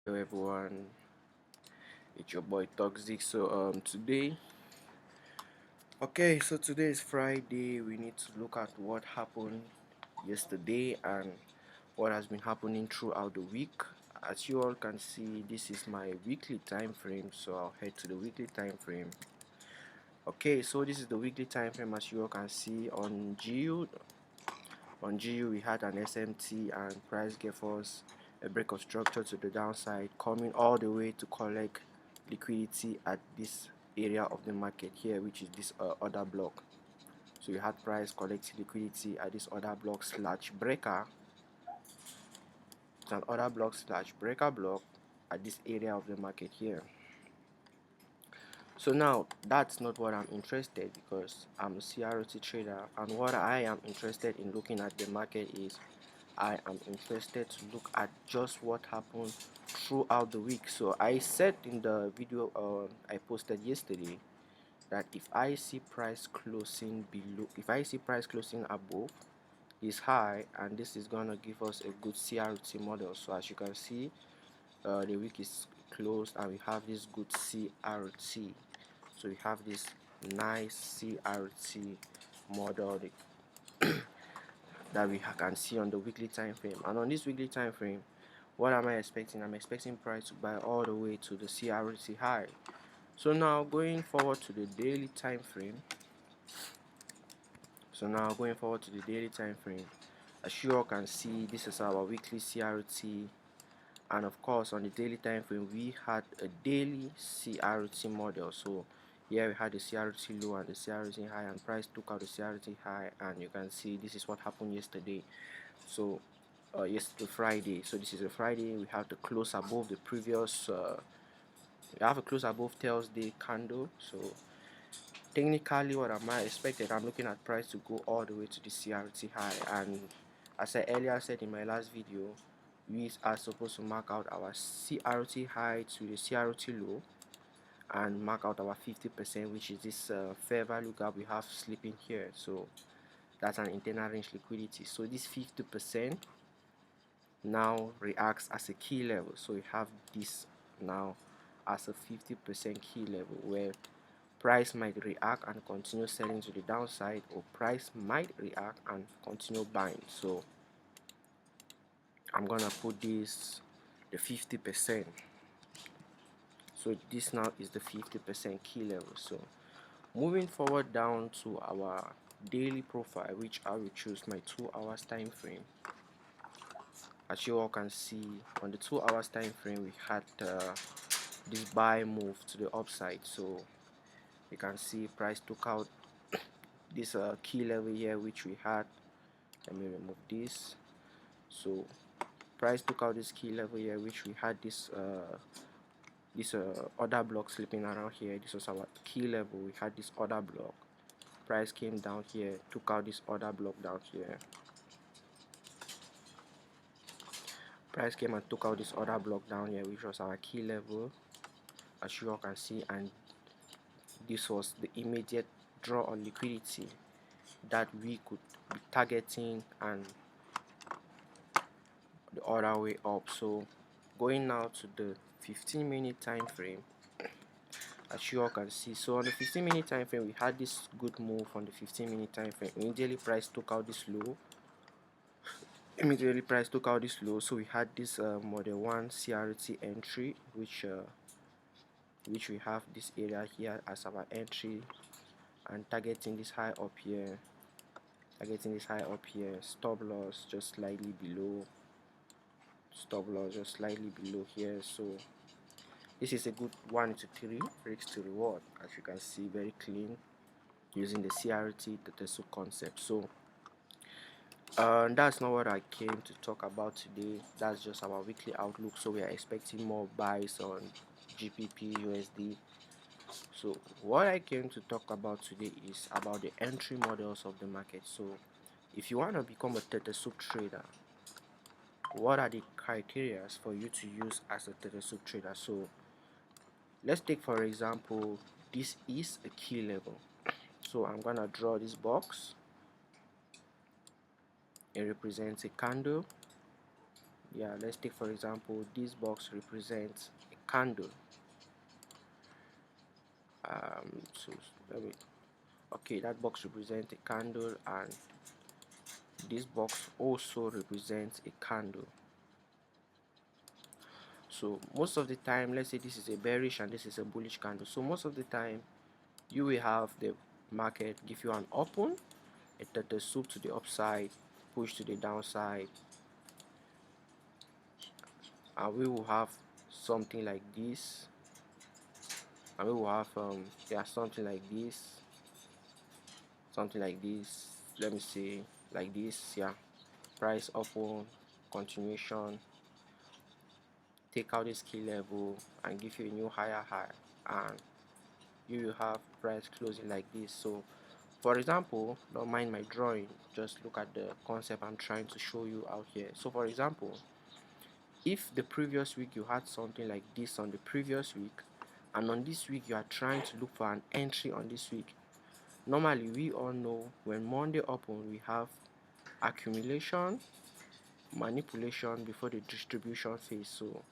Hello everyone, it's your boy Toxic. Today is Friday. We need to look at what happened yesterday and what has been happening throughout the week. As you all can see, this is my weekly time frame, so I'll head to the weekly time frame. Okay, so this is the weekly time frame. As you all can see on GU. On GU, we had an SMT and price gave us a break of structure to the downside, coming all the way to collect liquidity at this area of the market here, which is this order block. So we had price collecting liquidity at this order block slash breaker. It's an order block slash breaker block at this area of the market here. So now that's not what I'm interested, because I'm a CRT trader, and what I am interested in looking at the market is I am interested to look at just what happened throughout the week. So I said in the video I posted yesterday that if I see price closing below, if I see price closing above this high, and this is gonna give us a good CRT model. So as you can see, the week is closed and we have this good CRT. So we have this nice CRT model that we can see on the weekly time frame. And on this weekly time frame, what am I expecting? I'm expecting price to buy all the way to the CRT high. So now going forward to the daily time frame. As you all can see, this is our weekly CRT, and of course on the daily time frame we had a daily CRT model. So here we had the CRT low and the CRT high, and price took out the CRT high, and you can see this is what happened yesterday. So yesterday Friday, so this is a Friday, we have the close above the previous we have a close above Thursday candle. So technically, what am I expected? I'm looking at price to go all the way to the CRT high, and as I earlier said in my last video, we are supposed to mark out our CRT high to the CRT low and mark out our 50%, which is this fair value gap we have sleeping here. So that's an internal range liquidity. So this 50% now reacts as a key level. So we have this now as a 50% key level, where price might react and continue selling to the downside, or price might react and continue buying. So I'm gonna put this the 50%. So this now is the 50% key level. So moving forward down to our daily profile, which I will choose my 2 hours time frame. As you all can see, on the 2 hours time frame we had this buy move to the upside. So you can see price took out this key level here, which we had. Let me remove this. So price took out this key level here, which we had this order block slipping around here. This was our key level. We had this order block. Price came down here, took out this order block down here. Price came and took out this order block down here, which was our key level, as you all can see, and this was the immediate draw on liquidity that we could be targeting, and the other way up. So going now to the 15-minute time frame, as you all can see, so on the 15-minute time frame we had this good move. On the 15-minute time frame, immediately price took out this low. So we had this model 1 CRT entry, which we have this area here as our entry, and targeting this high up here, stop loss just slightly below, here. So this is a good 1 to 3 risk to reward, as you can see, very clean, using the CRT Tetesu concept. So that's not what I came to talk about today. That's just our weekly outlook. So we are expecting more buys on GBP USD. So what I came to talk about today is about the entry models of the market. So if you want to become a Tetesu trader, what are the criteria for you to use as a Tetesu trader? So let's take, for example, this is a key level. So I'm gonna draw this box. It represents a candle. Yeah, let's take for example this box represents a candle. So let me, okay, that box represents a candle, and this box also represents a candle. So most of the time, let's say this is a bearish and this is a bullish candle, so most of the time you will have the market give you an open, a turtle soup to the upside, push to the downside, and we will have something like this, and we will have yeah, something like this, let me see, like this. Yeah, price open, continuation, take out this key level and give you a new higher high, and you will have price closing like this. So for example, don't mind my drawing, just look at the concept I'm trying to show you out here. So for example, if the previous week you had something like this on the previous week, and on this week you are trying to look for an entry on this week, normally we all know when Monday open we have accumulation, manipulation before the distribution phase. So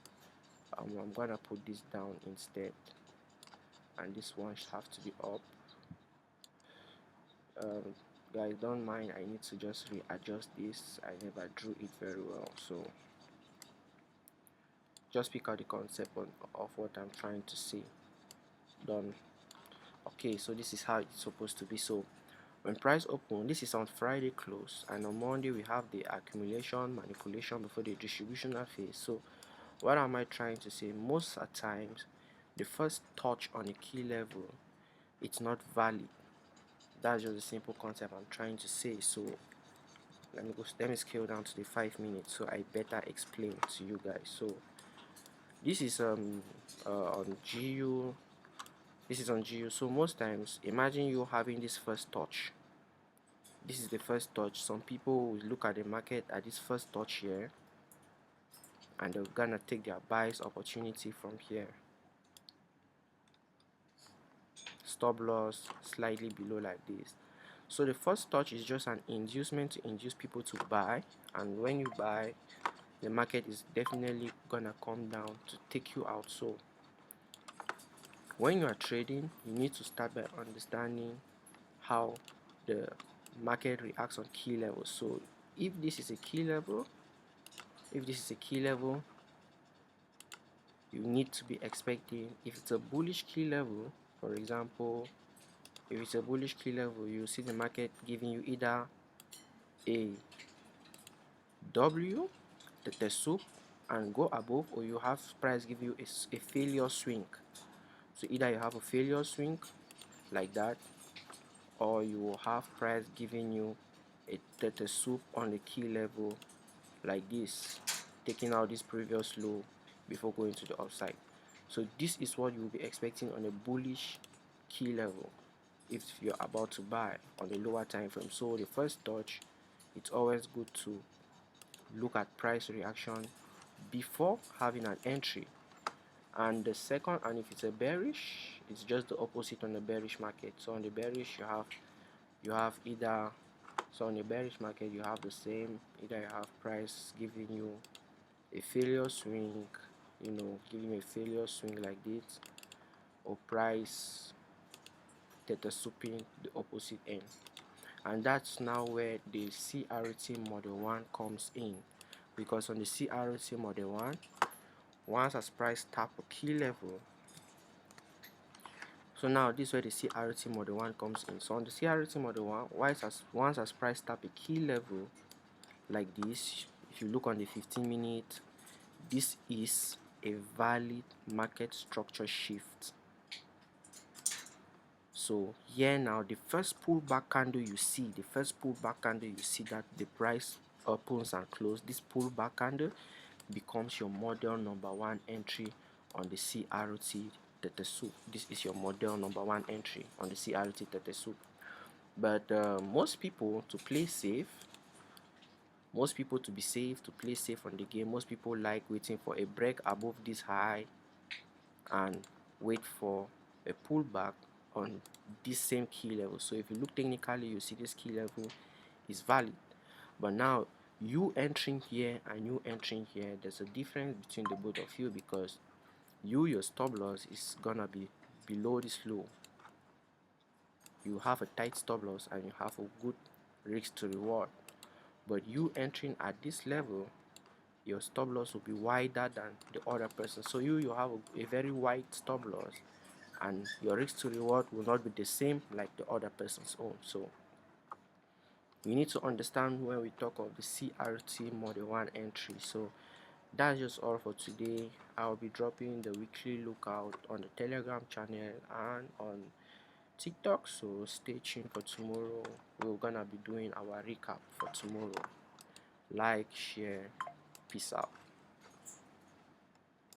I'm gonna put this down instead, and this one should have to be up. um, Guys, don't mind, I need to just readjust this, I never drew it very well, so just pick out the concept of what I'm trying to say. Done. Okay, so this is how it's supposed to be. So when price open, this is on Friday close, and on Monday we have the accumulation, manipulation before the distributional phase. So what am I trying to say? Most at times the first touch on a key level, it's not valid. That's just a simple concept I'm trying to say. So let me scale down to the 5 minutes so I better explain to you guys. So this is on GU, this is on GU. So most times imagine you having this first touch. This is the first touch. Some people will look at the market at this first touch here, and they're gonna take their buys opportunity from here. Stop loss slightly below like this. So the first touch is just an inducement to induce people to buy, and when you buy, the market is definitely gonna come down to take you out. So when you are trading, you need to start by understanding how the market reacts on key levels. So if this is a key level, you need to be expecting, if it's a bullish key level, for example, if it's a bullish key level, you see the market giving you either a W, the soup, and go above, or you have price give you a failure swing. So either you have a failure swing like that, or you will have price giving you a theta soup on the key level like this, taking out this previous low before going to the upside. So this is what you will be expecting on a bullish key level if you're about to buy on the lower time frame. So the first touch, it's always good to look at price reaction before having an entry. And the second, and if it's a bearish, it's just the opposite on the bearish market. So on the bearish you have either, so on the bearish market you have the same, either you have price giving you a failure swing, giving you a failure swing like this, or price theta souping the opposite end. And that's now where the CRT model 1 comes in, because on the CRT model 1, once as price tap a key level, so now this is where the CRT model 1 comes in. So on the CRT model 1, once as price tap a key level like this, if you look on the 15-minute, this is a valid market structure shift. So here now, the first pullback candle you see, that the price opens and closes, this pullback candle becomes your model number 1 entry on the CRT theta soup. This is your model number 1 entry on the CRT theta soup. But most people, to play safe, to play safe on the game, most people like waiting for a break above this high and wait for a pullback on this same key level. So if you look technically, you see this key level is valid. But now You entering here and you entering here, there's a difference between the both of you, because your stop loss is gonna be below this low. You have a tight stop loss and you have a good risk to reward. But you entering at this level, your stop loss will be wider than the other person. So you have a very wide stop loss, and your risk to reward will not be the same like the other person's own. So we need to understand when we talk of the CRT model 1 entry. So that's just all for today. I'll be dropping the weekly lookout on the Telegram channel and on TikTok, so stay tuned for tomorrow. We're gonna be doing our recap for tomorrow. Like, share, peace out.